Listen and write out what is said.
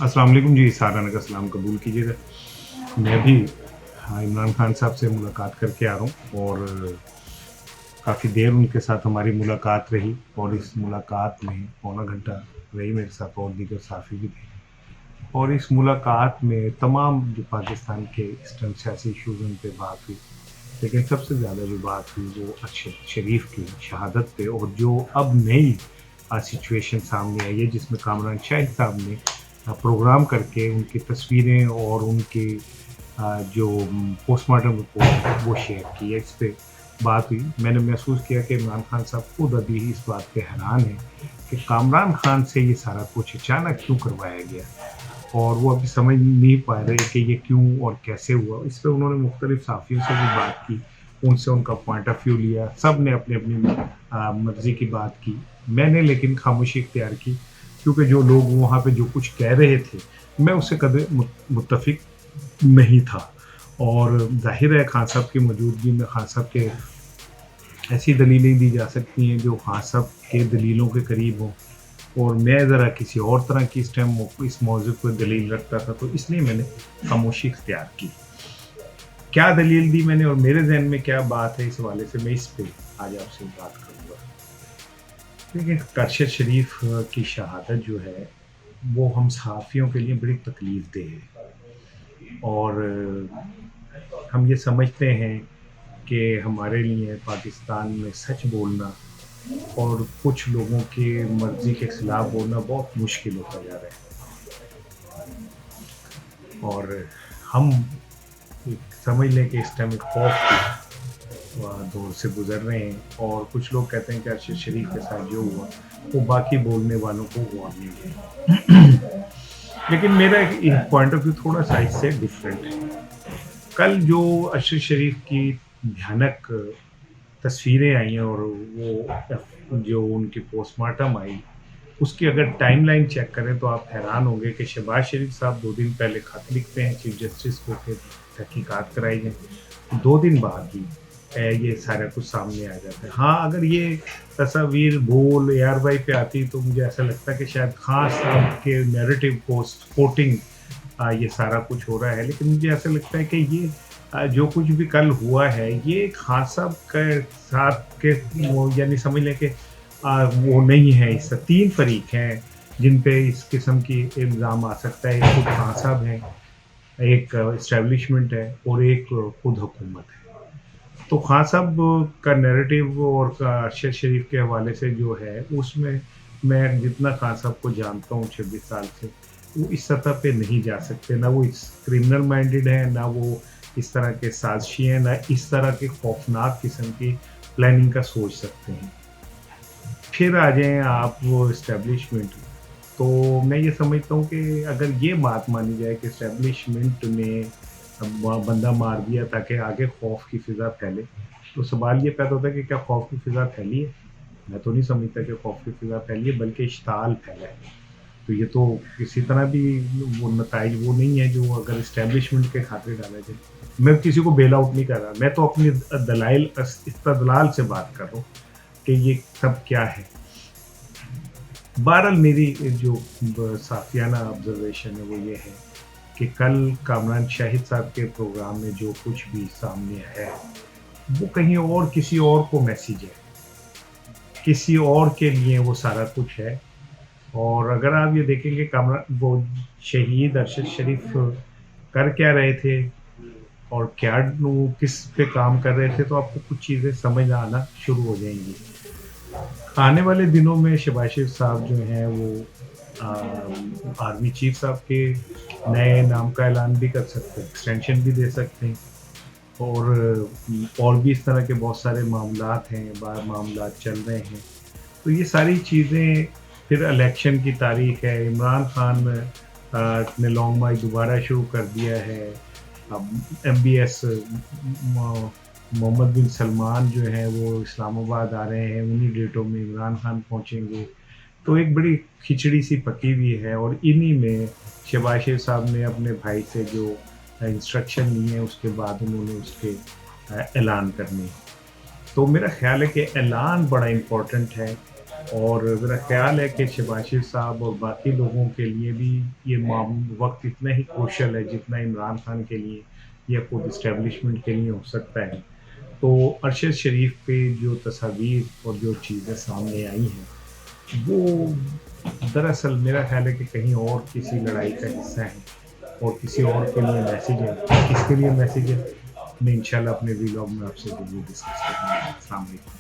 अस्सलाम वालेकुम जी, साराना का सलाम कबूल कीजिएगा। मैं भी हाँ, इमरान खान साहब से मुलाकात करके आ रहा हूँ और काफ़ी देर उनके साथ हमारी मुलाकात रही और इस मुलाकात में पौना घंटा रही मेरे साथ और दीगर साथी भी थे। और इस मुलाकात में तमाम जो पाकिस्तान के इस टाइम सियासी इश्यूज़ उन पे बात हुई। लेकिन सबसे ज़्यादा जो बात हुई वो अरशद शरीफ की शहादत पे और जो अब नई सिचुएशन सामने आई है जिसमें कामरान शाहिद साहब ने प्रोग्राम करके उनकी तस्वीरें और उनके जो पोस्टमार्टम रिपोर्ट वो शेयर की है। इस पे बात हुई। मैंने महसूस किया कि इमरान खान साहब खुद अभी इस बात पे हैरान हैं कि कामरान खान से ये सारा कुछ अचानक क्यों करवाया गया और वो अभी समझ नहीं पा रहे कि ये क्यों और कैसे हुआ। इस पे उन्होंने मुख्तलिफ साफ़ियों से भी बात की, उनसे उनका पॉइंट ऑफ व्यू लिया, सब ने अपनी अपनी मर्ज़ी की बात की। मैंने लेकिन खामोशी इख्तियार की क्योंकि जो लोग वहाँ पे जो कुछ कह रहे थे, मैं उससे कभी मुत्तफ़िक नहीं था। और ज़ाहिर है खान साहब की मौजूदगी में खान साहब के ऐसी दलीलें दी जा सकती हैं जो खान साहब के दलीलों के करीब हों और मैं ज़रा किसी और तरह की इस टाइम इस मौज़ू पे दलील रखता था, तो इसलिए मैंने खामोशी इख्तियार की। क्या दलील दी मैंने और मेरे ज़हन में क्या बात है इस हवाले से मैं इस पे आज आपसे बात करूँगा। देखिए, अरशद शरीफ की शहादत जो है, वो हम सहाफ़ियों के लिए बड़ी तकलीफ़देह है और हम ये समझते हैं कि हमारे लिए पाकिस्तान में सच बोलना और कुछ लोगों की मर्ज़ी के खिलाफ बोलना बहुत मुश्किल होता जा रहा है और हम एक समझ लें कि इस टाइम एक खौफ की दौर से गुज़र रहे हैं और कुछ लोग कहते हैं कि अरशद शरीफ के साथ जो हुआ वो बाकी बोलने वालों को हुआ नहीं है। लेकिन मेरा एक पॉइंट ऑफ व्यू थोड़ा सा इससे डिफरेंट है। कल जो अरशद शरीफ की भयानक तस्वीरें आई हैं और वो जो उनकी पोस्टमार्टम आई, उसकी अगर टाइमलाइन चेक करें तो आप हैरान होंगे कि शहबाज शरीफ साहब 2 दिन पहले खत लिखते हैं चीफ जस्टिस को कि तहकीकात कराई जाए। 2 दिन बाद ही ये सारा कुछ सामने आ जाता है। हाँ, अगर ये तस्वीर बोल एआरवाई पे आती तो मुझे ऐसा लगता है कि शायद खान साहब के नैरेटिव को सपोर्टिंग ये सारा कुछ हो रहा है। लेकिन मुझे ऐसा लगता है कि ये जो कुछ भी कल हुआ है ये खान साहब के साथ के वो यानी समझ लें कि वो नहीं है। इस 3 फरीक हैं जिन पे इस किस्म की इल्ज़ाम आ सकता है। एक खुद खान साहब हैं, एक एस्टेब्लिशमेंट है और एक खुद हुकूमत है। तो खान साहब का नैरेटिव और अरशद शरीफ के हवाले से जो है उसमें मैं जितना खान साहब को जानता हूँ 26 साल से, वो इस सतह पे नहीं जा सकते। ना वो इस क्रिमिनल माइंडेड है, ना वो इस तरह के साजिशी हैं, ना इस तरह के खौफनाक किस्म की प्लानिंग का सोच सकते हैं। फिर आ जाएँ आप वो एस्टेब्लिशमेंट, तो मैं ये समझता हूँ कि अगर ये बात मानी जाए कि एस्टेब्लिशमेंट ने बंदा मार दिया ताकि आगे खौफ की फ़िज़ा फैले, तो सवाल ये पैदा होता है कि क्या खौफ की फ़िज़ा फैली है? मैं तो नहीं समझता कि खौफ की फ़िज़ा फैली है बल्कि इश्ताल फैला है। तो ये तो किसी तरह भी वो नताइज वो नहीं है जो अगर एस्टेब्लिशमेंट के खातिर डाला जाए। मैं किसी को बेल आउट नहीं कर रहा, मैं तो अपनी दलाइल इस्तदलाल से बात कर रहा हूँ कि ये सब क्या है। बहरहाल मेरी जो साफियाना ऑब्जर्वेशन है वो ये है कि कल कामरान शाहिद साहब के प्रोग्राम में जो कुछ भी सामने आया है वो कहीं और किसी और को मैसेज है, किसी और के लिए वो सारा कुछ है। और अगर आप ये देखेंगे कामरान वो शहीद अरशद शरीफ कर क्या रहे थे और क्या वो किस पे काम कर रहे थे तो आपको कुछ चीज़ें समझ आना शुरू हो जाएंगी। आने वाले दिनों में शहबाज शरीफ साहब जो हैं वो आर्मी चीफ साहब के नए नाम का ऐलान भी कर सकते हैं, एक्सटेंशन भी दे सकते हैं और भी इस तरह के बहुत सारे मामलात हैं, मामलात चल रहे हैं। तो ये सारी चीज़ें फिर इलेक्शन की तारीख है, इमरान खान ने लॉन्ग मार्च दोबारा शुरू कर दिया है। अब एमबीएस मोहम्मद बिन सलमान जो है वो इस्लामाबाद आ रहे हैं, उन्हीं डेटों में इमरान खान पहुंचेंगे। तो एक बड़ी खिचड़ी सी पकी हुई है और इन्हीं में शहबाज शरीफ साहब ने अपने भाई से जो इंस्ट्रक्शन ली है उसके बाद उन्होंने उसके ऐलान करने। तो मेरा ख़्याल है कि ऐलान बड़ा इम्पोर्टेंट है اور میرا خیال ہے کہ شباشر صاحب اور باقی لوگوں کے لیے بھی یہ وقت اتنا ہی کروشل ہے جتنا عمران خان کے لیے یا خود اسٹیبلشمنٹ کے لیے ہو سکتا ہے. تو ارشد شریف پہ جو تصاویر اور جو چیزیں سامنے آئی ہیں وہ دراصل میرا خیال ہے کہ کہیں اور کسی لڑائی کا حصہ ہے اور کسی اور کے لیے میسیج ہے. کس کے لیے میسیج ہے میں انشاءاللہ اپنے ویلاگ میں آپ سے ضرور ڈسکس کروں گا. السلام علیکم.